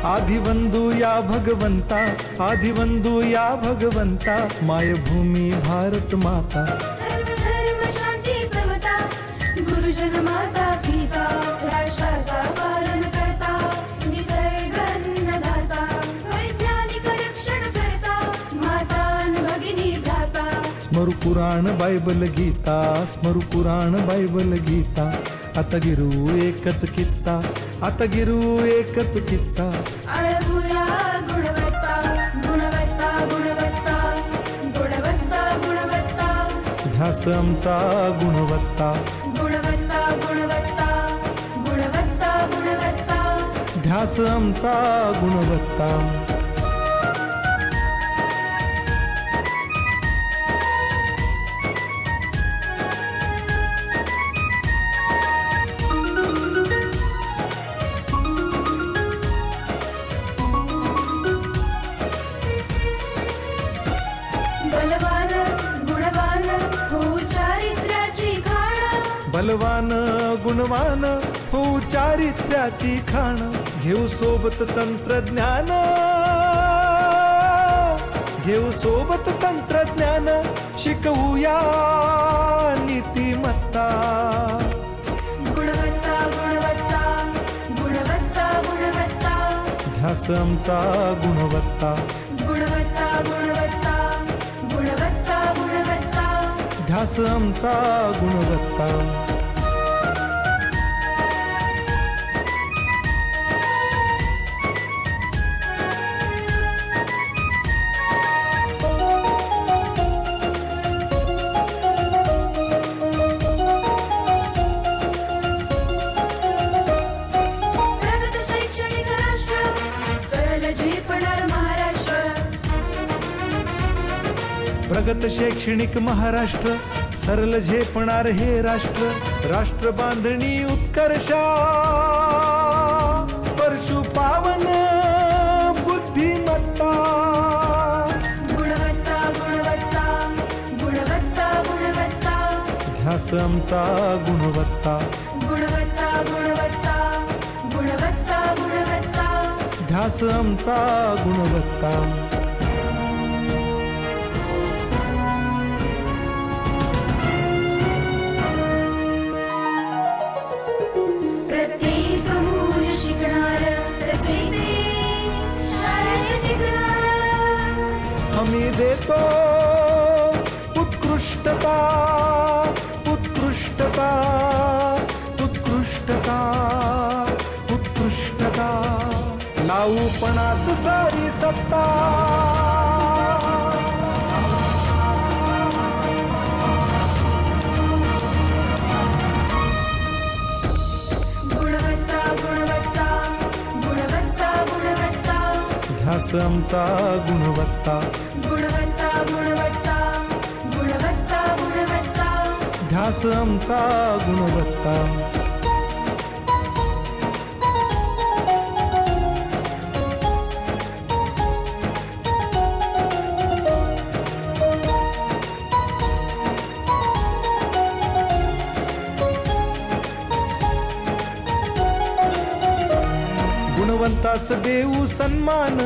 आदिवंदू या भगवंता, आदिवंदू या भगवंता, मायभूमी भारत माता. सर्व धर्म शांती समता, गुरुजन माता पिता, राष्ट्राचा पालन करता, निसर्ग अन्नदाता, वैज्ञानिक रक्षण करता, माता अन भगिनी भ्राता. स्मरू पुराण बायबल गीता, स्मरू पुराण बायबल गीता. आता गिरू एकच कित्ता, आता गिरू एकच कित्ता. आळवूया गुणवत्ता, गुणवत्ता, गुणवत्ता, गुणवत्ता, गुणवत्ता. ध्यास आमचा गुणवत्ता, गुणवत्ता, गुणवत्ता, गुणवत्ता, गुणवत्ता. ध्यास आमचा गुणवत्ता. बलवान गुणवान हो चारित्र्याची खाण, बलवान गुणवान हो चारित्र्याची खाण. घेऊ सोबत तंत्रज्ञान, घेऊ सोबत तंत्रज्ञान, शिकवूया नीतिमत्ता. गुणवत्ता, गुणवत्ता, गुणवत्ता, गुणवत्ता. ध्यास आमचा गुणवत्ता, गुणवत्ता, गुणवत्ता, गुणवत्ता, गुणवत्ता. ध्यास आमचा गुणवत्ता. प्रगत शैक्षणिक राष्ट्र, सरल झेपणार महाराष्ट्र. प्रगत शैक्षणिक महाराष्ट्र, सरल झेपणार हे राष्ट्र. राष्ट्र बांधणी उत्कर्षा, परशु पावन बुद्धिमत्ता. गुणवत्ता, गुणवत्ता, गुणवत्ता, गुणवत्ता. ध्यास आमचा गुणवत्ता, गुणवत्ता, गुणवत्ता, गुणवत्ता, गुणवत्ता. ध्यास आमचा गुणवत्ता. प्रत्येक मूल शिकणार, तसे ते शाळेत टिकणार. हमी देतो उत्कृष्टता, उत्कृष्टता, उत्कृष्टता, उत्कृष्टता. लावू पणास सारी सत्ता. गुणवत्ता, गुणवत्ता, गुणवत्ता, गुणवत्ता. ध्यास आमचा गुणवत्ता, गुणवत्ता, गुणवत्ता, गुणवत्ता, गुणवत्ता. ध्यास आमचा गुणवत्ता. गुणवंतास देऊ सन्मान,